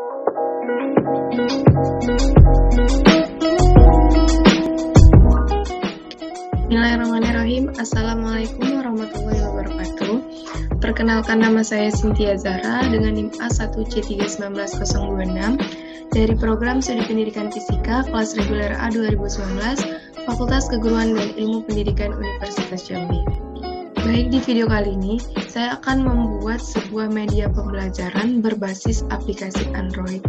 Bismillahirrahmanirrahim. Assalamualaikum warahmatullahi wabarakatuh. Perkenalkan, nama saya Cynthia Zara dengan NIM A1C3190026 dari Program Studi Pendidikan Fisika kelas reguler A 2019 Fakultas Keguruan dan Ilmu Pendidikan Universitas Jambi. Baik, di video kali ini saya akan membuat sebuah media pembelajaran berbasis aplikasi Android.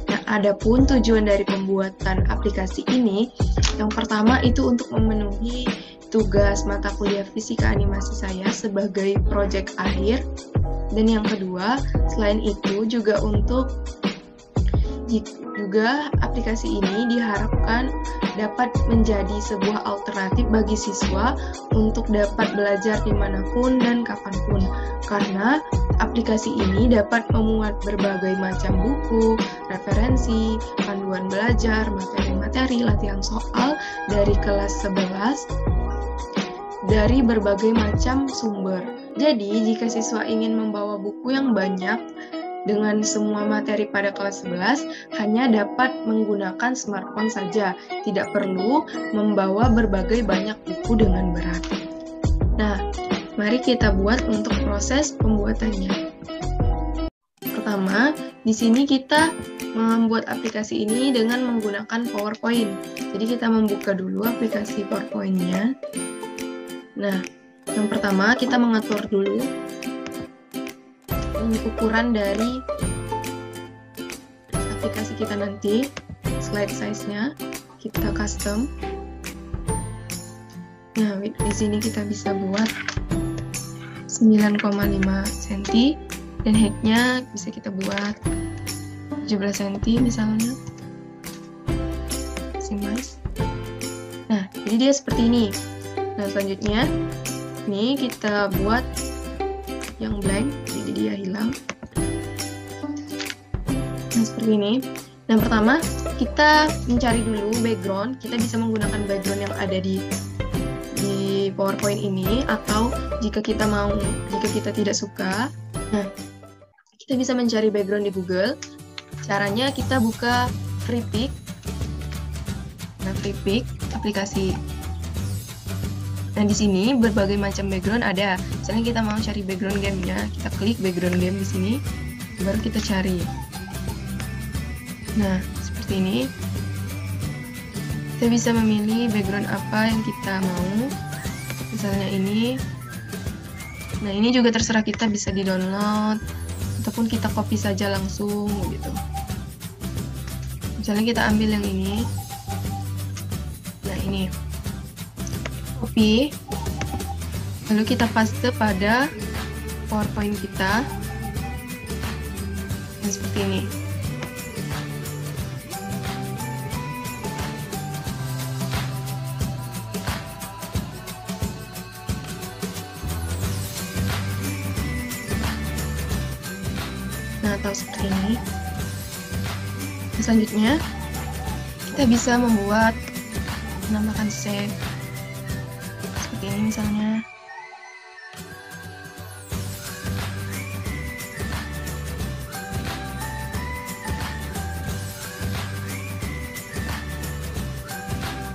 Nah, adapun tujuan dari pembuatan aplikasi ini, yang pertama itu untuk memenuhi tugas mata kuliah fisika animasi saya sebagai proyek akhir, dan yang kedua, selain itu juga aplikasi ini diharapkan dapat menjadi sebuah alternatif bagi siswa untuk dapat belajar dimanapun dan kapanpun, karena aplikasi ini dapat memuat berbagai macam buku, referensi, panduan belajar, materi-materi, latihan soal dari kelas 11 dari berbagai macam sumber. Jadi, jika siswa ingin membawa buku yang banyak dengan semua materi pada kelas 11, hanya dapat menggunakan smartphone saja, tidak perlu membawa berbagai banyak buku dengan berat. Nah, mari kita buat untuk proses pembuatannya. Pertama, di sini kita membuat aplikasi ini dengan menggunakan PowerPoint. Jadi kita membuka dulu aplikasi PowerPoint-nya. Nah, yang pertama kita mengatur dulu ukuran dari aplikasi kita nanti, slide size-nya kita custom. Nah, di sini kita bisa buat 9,5 cm dan height-nya bisa kita buat 17 cm misalnya. Size. Nah, jadi dia seperti ini. Nah, selanjutnya ini kita buat yang blank, jadi dia hilang. Nah, seperti ini. Yang pertama, kita mencari dulu background. Kita bisa menggunakan background yang ada di PowerPoint ini, atau jika kita tidak suka, nah, kita bisa mencari background di Google. Caranya kita buka Freepik. Nah, Freepik aplikasi. Nah, di sini berbagai macam background ada. Misalnya kita mau cari background game-nya, kita klik background game di sini, baru kita cari. Nah, seperti ini. Kita bisa memilih background apa yang kita mau. Misalnya ini. Nah, ini juga terserah kita, bisa di-download ataupun kita copy saja langsung gitu. Misalnya kita ambil yang ini. Nah, ini. Copy, lalu kita paste pada PowerPoint kita. Nah, seperti ini. Nah, atau seperti ini. Nah, selanjutnya kita bisa menambahkan save seperti ini misalnya.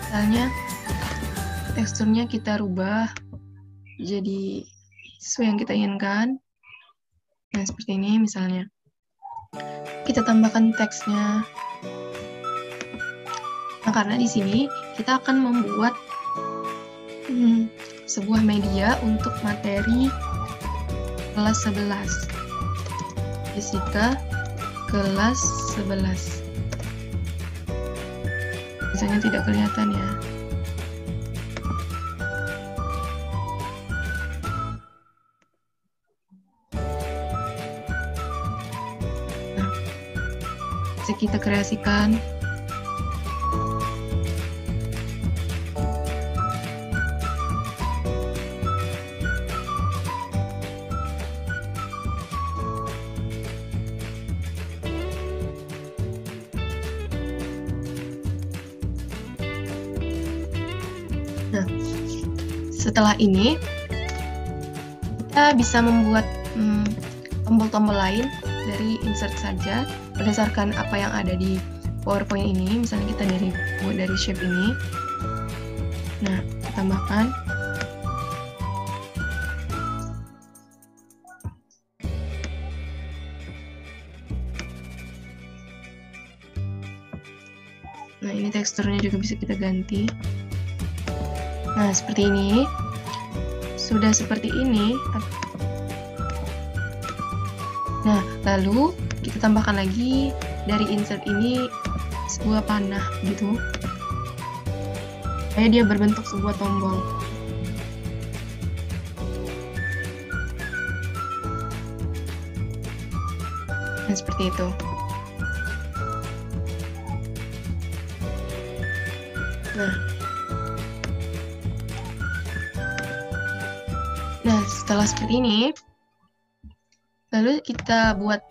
Misalnya teksturnya kita rubah jadi sesuai yang kita inginkan. Nah, seperti ini misalnya. Kita tambahkan teksnya. Nah, karena di sini kita akan membuat sebuah media untuk materi kelas 11. Fisika kelas 11. Biasanya tidak kelihatan ya. Nah, bisa kita kreasikan. Nah, setelah ini kita bisa membuat tombol-tombol lain dari insert saja berdasarkan apa yang ada di PowerPoint ini. Misalnya kita buat dari shape ini. Nah, kita tambahkan. Nah, ini teksturnya juga bisa kita ganti. Nah, seperti ini. Sudah seperti ini. Nah, lalu kita tambahkan lagi dari insert ini sebuah panah gitu. Supaya dia berbentuk sebuah tombol. Nah, seperti itu. Nah, setelah seperti ini, lalu kita buat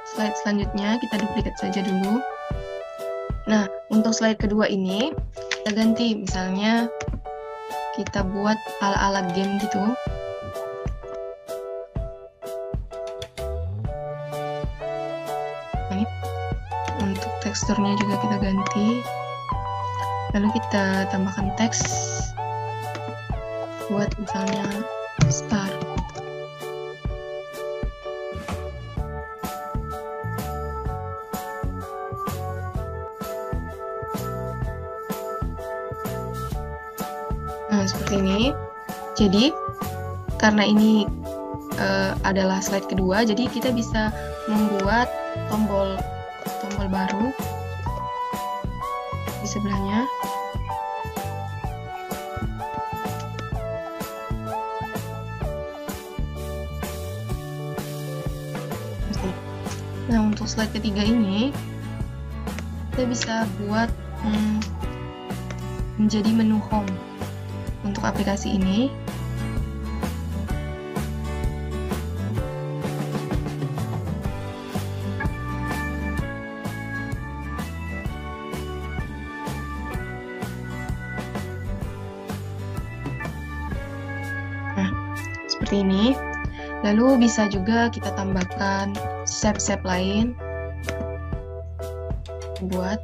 slide selanjutnya, kita duplikat saja dulu. Nah, untuk slide kedua ini, kita ganti, misalnya kita buat ala-ala game gitu. Nah, untuk teksturnya juga kita ganti. Lalu kita tambahkan teks buat misalnya star. Nah, seperti ini. Jadi, karena ini adalah slide kedua, jadi kita bisa membuat tombol baru di sebelahnya. Nah, untuk slide ketiga ini kita bisa buat menjadi menu home untuk aplikasi ini. Nah, seperti ini. Lalu bisa juga kita tambahkan shape-shape lain buat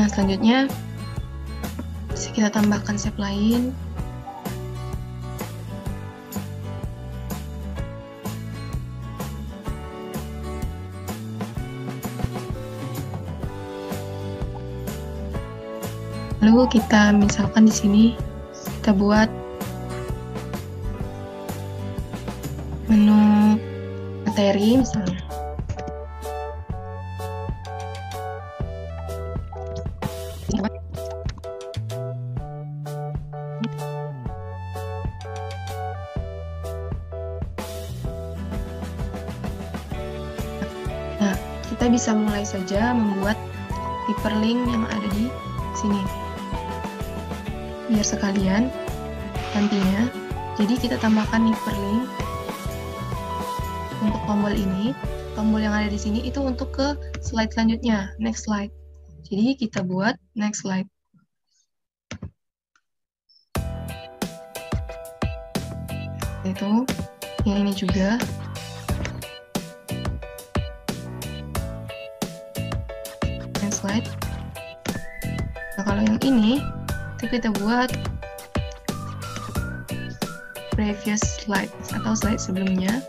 Nah, selanjutnya bisa kita tambahkan shape lain. Lalu kita misalkan di sini kita buat menu materi misalnya. Nah, kita bisa mulai saja membuat hyperlink yang ada di sini. Biar sekalian nantinya. Jadi kita tambahkan hyperlink untuk tombol ini. Tombol yang ada di sini itu untuk ke slide selanjutnya, next slide. Jadi kita buat next slide. Itu yang ini juga. Next slide. Nah, kalau yang ini itu kita buat previous slide atau slide sebelumnya,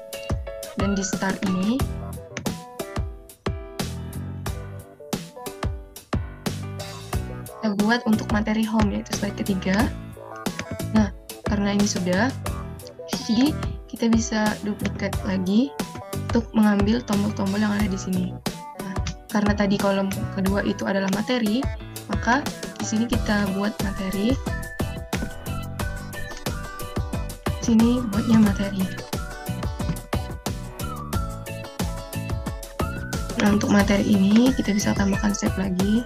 dan di start ini kita buat untuk materi home, yaitu slide ketiga. Nah, karena ini sudah, jadi kita bisa duplikat lagi untuk mengambil tombol-tombol yang ada di sini. Nah, karena tadi kolom kedua itu adalah materi, maka di sini kita buat materi. Sini buatnya materi. Nah, untuk materi ini kita bisa tambahkan shape lagi.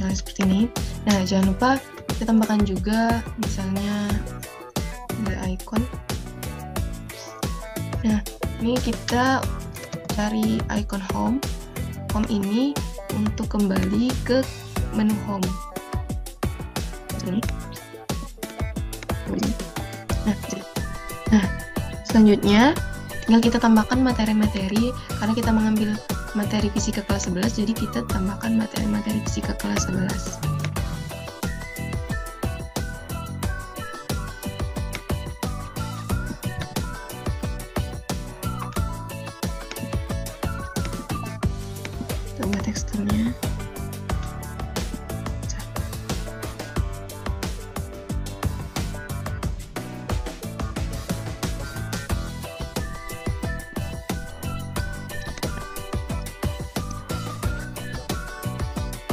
misalnya seperti ini. Nah, jangan lupa kita tambahkan juga misalnya the icon. Nah, ini kita cari icon home. Home ini untuk kembali ke menu home. Ini. Nah, selanjutnya tinggal kita tambahkan materi-materi, karena kita mengambil materi fisika kelas 11, jadi kita tambahkan materi-materi fisika kelas 11. Coba teksturnya.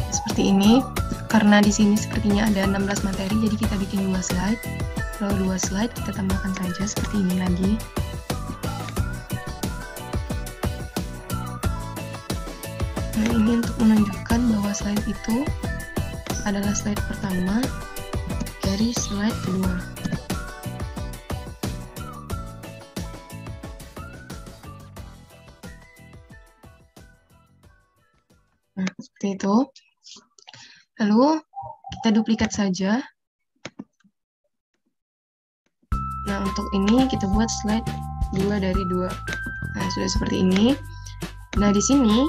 Seperti ini, karena di sini sepertinya ada 16 materi, jadi kita bikin 2 slide. Kalau 2 slide kita tambahkan saja seperti ini lagi. Nah, ini untuk menunjukkan bahwa slide itu adalah slide pertama dari slide kedua. Nah, seperti itu. Lalu kita duplikat saja. Nah, untuk ini kita buat slide 2 dari 2. Nah, sudah seperti ini. Nah, di sini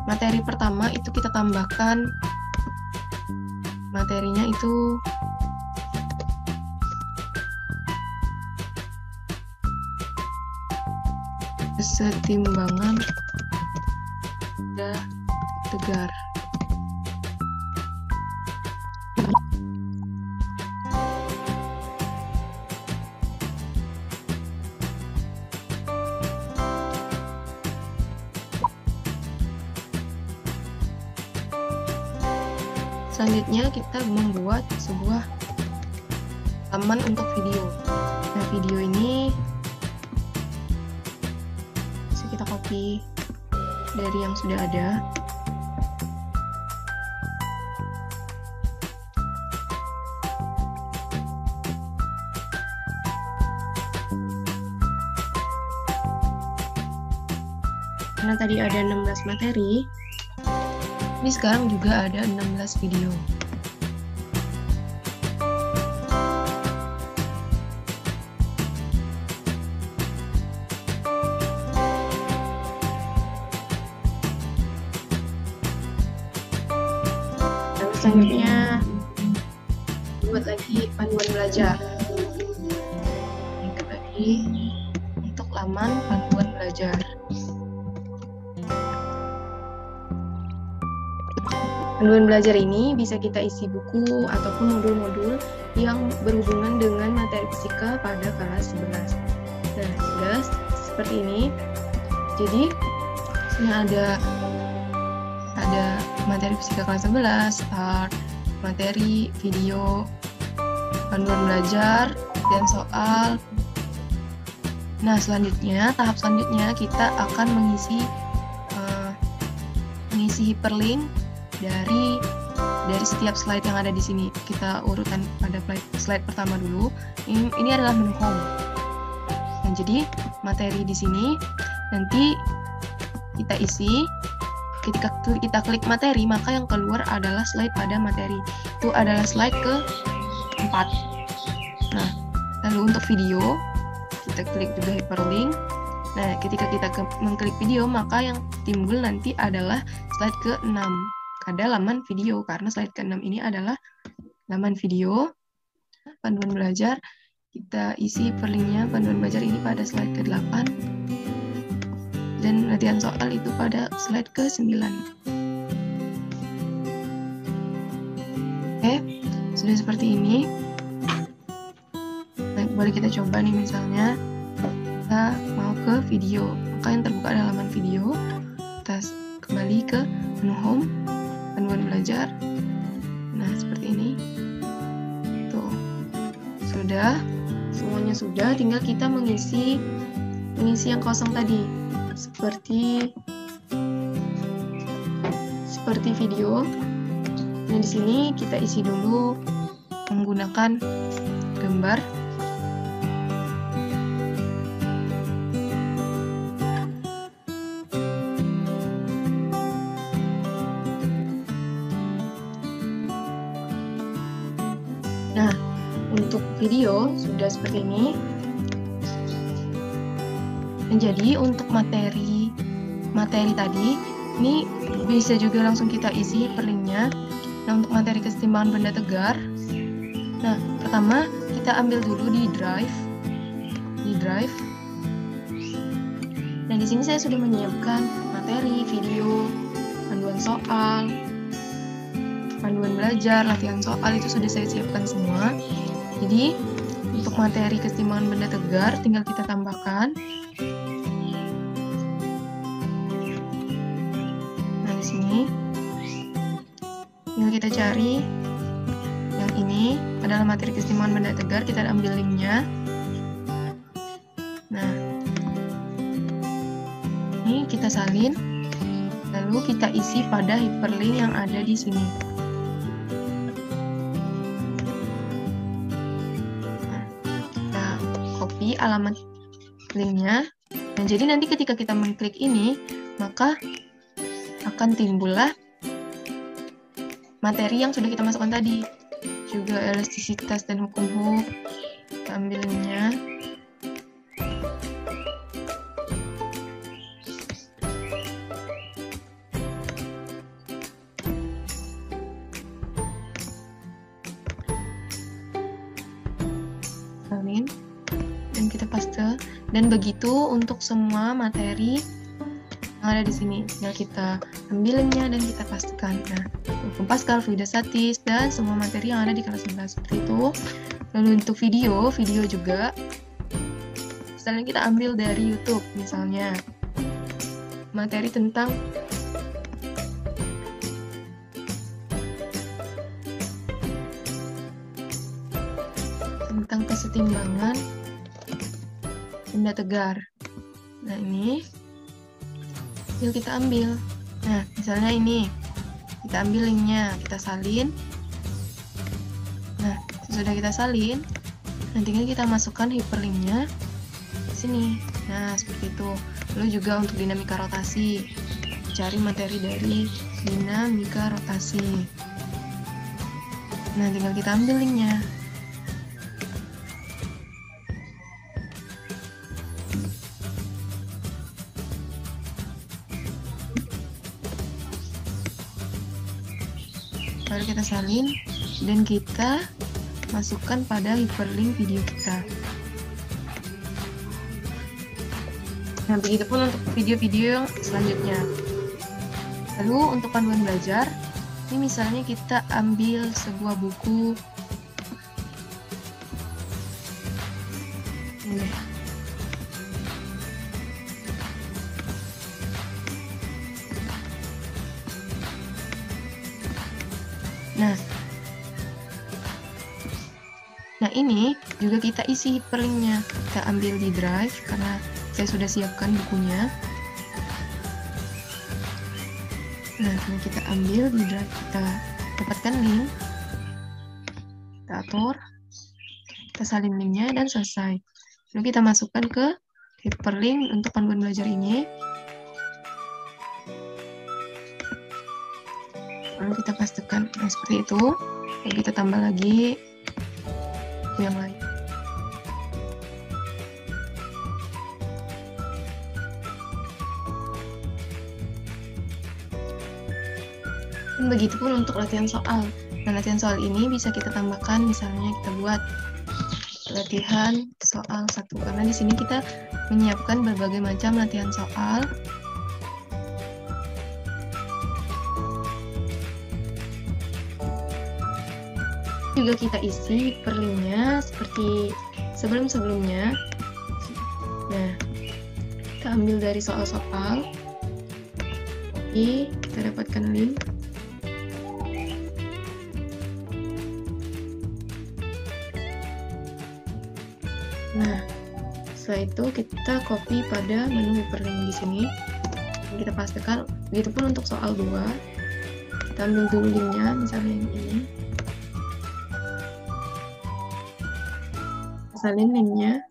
materi pertama itu kita tambahkan materinya itu kesetimbangan tegar. Selanjutnya kita membuat sebuah halaman untuk video. Nah, video ini bisa kita copy dari yang sudah ada. Karena tadi ada 16 materi, ini sekarang juga ada 16 video. Lalu selanjutnya buat lagi panduan belajar. Ini lagi untuk laman panduan belajar. Panduan belajar ini bisa kita isi buku ataupun modul-modul yang berhubungan dengan materi fisika pada kelas 11. Nah, sudah seperti ini. Jadi, sini ada materi fisika kelas 11, start, materi, video, panduan belajar, dan soal. Nah, selanjutnya, tahap selanjutnya kita akan mengisi hyperlink dari setiap slide yang ada di sini. Kita urutkan pada slide pertama dulu. Ini adalah menu home. Nah, jadi materi di sini nanti kita isi. Ketika kita klik materi, maka yang keluar adalah slide pada materi. Itu adalah slide ke-4. Nah, lalu untuk video, kita klik juga hyperlink. Nah, ketika kita mengklik video, maka yang timbul nanti adalah slide ke-6. Ada laman video, karena slide ke-6 ini adalah laman video. Panduan belajar, kita isi perlinknya panduan belajar ini pada slide ke-8. Dan latihan soal itu pada slide ke-9. Oke, sudah seperti ini. Nah, boleh kita coba nih, misalnya kita mau ke video, maka yang terbuka adalah laman video. Kita kembali ke menu home, panduan belajar. Nah, seperti ini. Tuh. Sudah, semuanya sudah, tinggal kita mengisi yang kosong tadi. Seperti video. Nah, di sini kita isi dulu menggunakan gambar. Nah, untuk video sudah seperti ini. Jadi untuk materi tadi, ini bisa juga langsung kita isi hyperlinknya. Nah, untuk materi kesetimbangan benda tegar, nah pertama kita ambil dulu di drive. Nah, di sini saya sudah menyiapkan materi, video, panduan soal, panduan belajar, latihan soal, itu sudah saya siapkan semua. Jadi untuk materi kesetimbangan benda tegar tinggal kita tambahkan. Nah, di sini tinggal kita cari yang ini adalah materi kesetimbangan benda tegar, kita ambil linknya. Nah, ini kita salin, lalu kita isi pada hyperlink yang ada di sini. Copy alamat linknya. Dan jadi nanti ketika kita mengklik ini, maka akan timbullah materi yang sudah kita masukkan tadi. Juga elastisitas dan hukum Hooke. Kita ambil linknya. Salin. Dan kita paste, dan begitu untuk semua materi yang ada di sini. Tinggal kita ambil linknya dan kita pastekan. Nah, hukum Pascal, fluida statis, dan semua materi yang ada di kelas 11 seperti itu. Lalu untuk video juga, misalnya kita ambil dari YouTube, misalnya materi tentang kesetimbangan benda tegar. Nah, ini yuk kita ambil. Nah, misalnya ini kita ambil linknya, kita salin. Nah, sesudah kita salin, nanti kita masukkan hyperlinknya di sini. Nah, seperti itu. Lalu juga untuk dinamika rotasi, cari materi dari dinamika rotasi. Nah, tinggal kita ambil linknya. Lalu kita salin dan kita masukkan pada hyperlink video kita. Nah, begitupun untuk video-video yang selanjutnya. Lalu untuk panduan belajar, ini misalnya kita ambil sebuah buku. Ini. Nah, ini juga kita isi hyperlinknya. Kita ambil di drive karena saya sudah siapkan bukunya. Nah, ini kita ambil di drive, kita dapatkan link, kita atur, kita salin linknya dan selesai. Lalu kita masukkan ke hyperlink untuk panduan belajar ini. Lalu kita pastikan seperti itu. Lalu kita tambah lagi yang lain. Dan begitupun untuk latihan soal. Nah, latihan soal ini bisa kita tambahkan, misalnya kita buat latihan soal 1, karena di sini kita menyiapkan berbagai macam latihan soal. Juga kita isi hyperlinknya seperti sebelum-sebelumnya. Nah, kita ambil dari soal-soal, kita dapatkan link. Nah, setelah itu kita copy pada menu hyperlink di sini. Kita pastikan. Begitupun untuk soal 2. Kita ambil dulu linknya, misalnya yang ini. Salin linknya.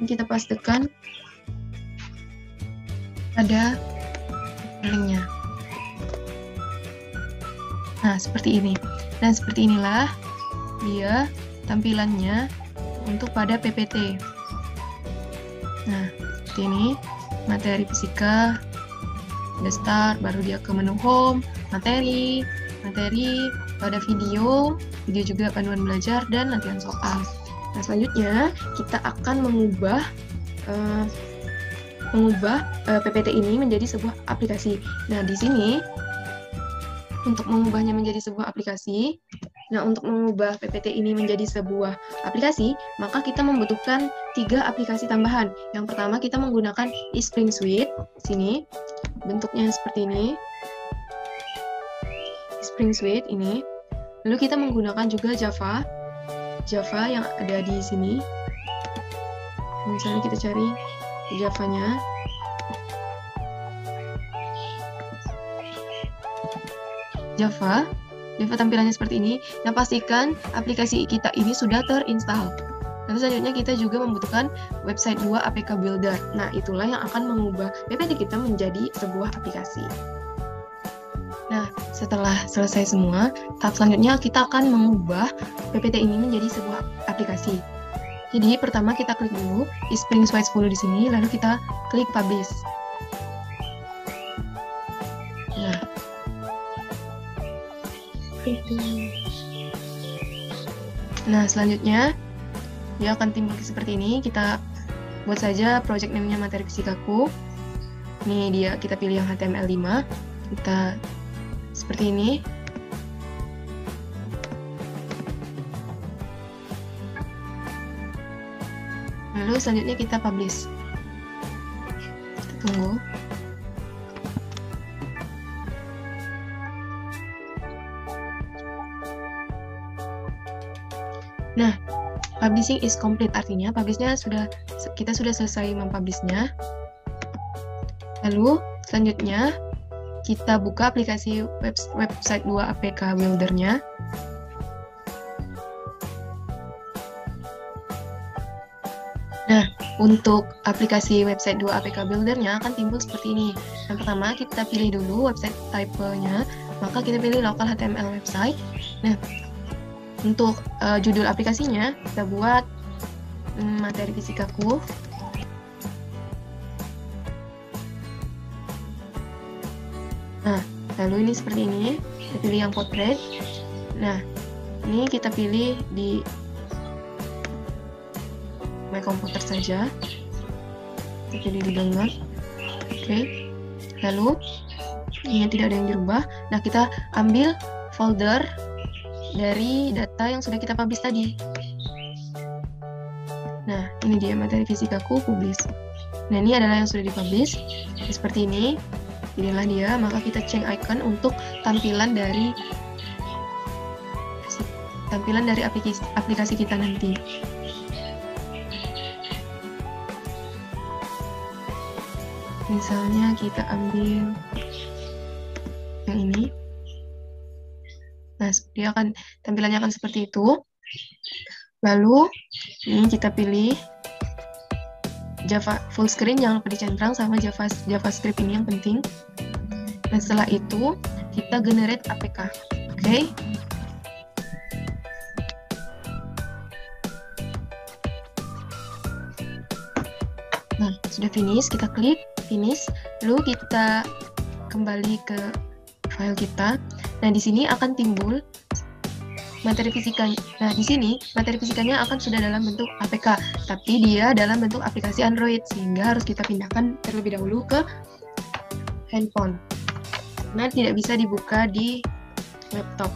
Kita pastikan ada linknya. Nah, seperti ini. Dan seperti inilah dia tampilannya untuk pada PPT. Nah, seperti ini. Materi fisika, ada start, baru dia ke menu home, materi, pada video juga panduan belajar, dan latihan soal. Nah, selanjutnya kita akan mengubah PPT ini menjadi sebuah aplikasi. Nah, di sini untuk mengubahnya menjadi sebuah aplikasi, untuk mengubah PPT ini menjadi sebuah aplikasi, maka kita membutuhkan 3 aplikasi tambahan. Yang pertama, kita menggunakan eSpring Suite. Sini bentuknya seperti ini. eSpring Suite ini. Lalu kita menggunakan juga Java yang ada di sini. Misalnya kita cari Java-nya. Java tampilannya seperti ini. Nah, pastikan aplikasi kita ini sudah terinstall. Lalu selanjutnya kita juga membutuhkan website 2 APK Builder. Nah, itulah yang akan mengubah PPT kita menjadi sebuah aplikasi. Nah, setelah selesai semua, tahap selanjutnya kita akan mengubah PPT ini menjadi sebuah aplikasi. Jadi, pertama kita klik dulu eSpring Suite 10 di sini, lalu kita klik Publish. Nah, selanjutnya dia akan timbul seperti ini. Kita buat saja project name-nya materi fisikaku. Ini dia, kita pilih yang HTML5. Kita seperti ini. Lalu selanjutnya kita publish. Kita tunggu. Nah, publishing is complete, artinya kita sudah selesai mempublishnya. Lalu selanjutnya kita buka aplikasi website 2 APK Builder-nya. Nah, untuk aplikasi website 2 APK Builder-nya akan timbul seperti ini. Yang pertama, kita pilih dulu website type-nya, maka kita pilih local HTML website. Nah, untuk judul aplikasinya, kita buat materi fisikaku. Nah, lalu ini seperti ini. Kita pilih yang portrait. Nah, ini kita pilih di My Computer saja. Kita pilih di download. Oke. Lalu, ini tidak ada yang dirubah. Nah, kita ambil folder dari data yang sudah kita publish tadi. Nah, ini dia materi fisikaku publish. Nah, ini adalah yang sudah dipublish. Seperti ini. Pilihlah dia, maka kita change icon untuk tampilan dari aplikasi kita nanti. Misalnya kita ambil yang ini. Nah, tampilannya akan seperti itu. Lalu, ini kita pilih Java full screen, jangan lupa dicentrang, sama JavaScript ini yang penting. Dan setelah itu, kita generate APK. Oke. Nah, sudah finish, kita klik finish. Lalu kita kembali ke file kita. Nah, di sini akan timbul materi fisikanya. Nah, di sini materi fisikanya akan sudah dalam bentuk APK, tapi dia dalam bentuk aplikasi Android, sehingga harus kita pindahkan terlebih dahulu ke handphone. Nah, tidak bisa dibuka di laptop.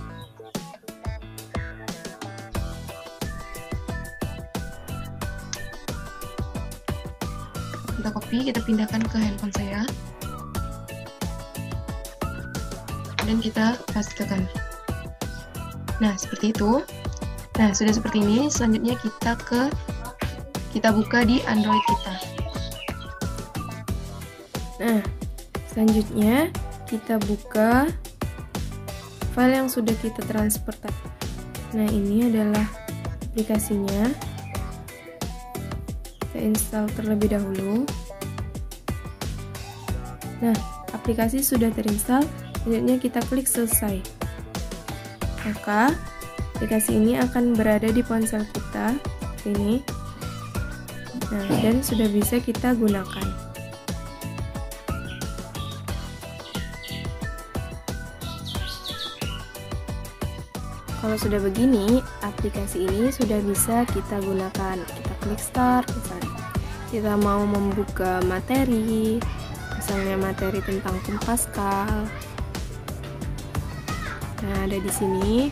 Kita copy, kita pindahkan ke handphone saya. Dan kita pastikan. Nah, seperti itu. Nah, sudah seperti ini. Selanjutnya kita buka di Android kita. Nah, selanjutnya kita buka file yang sudah kita transfer tadi. Nah, ini adalah aplikasinya. Kita install terlebih dahulu. Nah, aplikasi sudah terinstall. Selanjutnya kita klik selesai. Maka aplikasi ini akan berada di ponsel kita ini. Nah, dan sudah bisa kita gunakan. Kalau sudah begini, aplikasi ini sudah bisa kita gunakan. Kita klik start, misalnya kita mau membuka materi, misalnya materi tentang Pascal. Nah, ada di sini.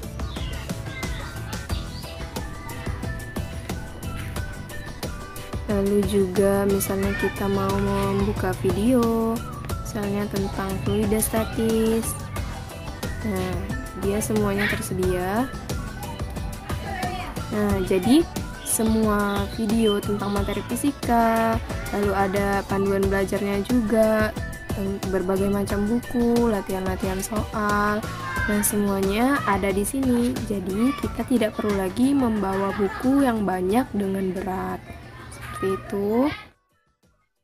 Lalu juga misalnya kita mau membuka video, misalnya tentang fluidostatis. Nah, dia semuanya tersedia. Nah, jadi semua video tentang materi fisika, lalu ada panduan belajarnya juga, berbagai macam buku, latihan-latihan soal, dan semuanya ada di sini. Jadi kita tidak perlu lagi membawa buku yang banyak dengan berat. Seperti itu.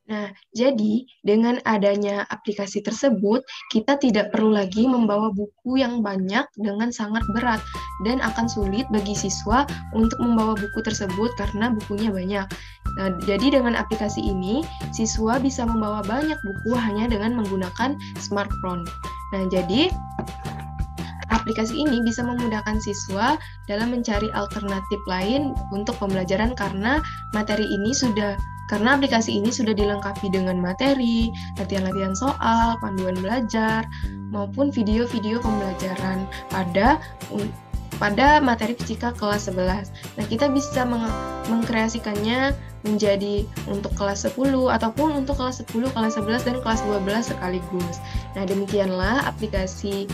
Nah, jadi dengan adanya aplikasi tersebut, kita tidak perlu lagi membawa buku yang banyak dengan sangat berat dan akan sulit bagi siswa untuk membawa buku tersebut karena bukunya banyak. Nah, jadi dengan aplikasi ini, siswa bisa membawa banyak buku hanya dengan menggunakan smartphone. Nah, jadi aplikasi ini bisa memudahkan siswa dalam mencari alternatif lain untuk pembelajaran karena aplikasi ini sudah dilengkapi dengan materi, latihan-latihan soal, panduan belajar, maupun video-video pembelajaran pada materi fisika kelas 11. Nah, kita bisa mengkreasikannya menjadi untuk kelas 10 ataupun untuk kelas 10, kelas 11, dan kelas 12 sekaligus. Nah, demikianlah aplikasi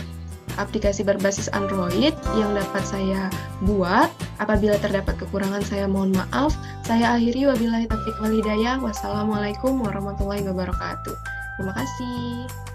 berbasis Android yang dapat saya buat. Apabila terdapat kekurangan, saya mohon maaf. Saya akhiri, wabillahi taufiq wal hidayah. Wassalamualaikum warahmatullahi wabarakatuh. Terima kasih.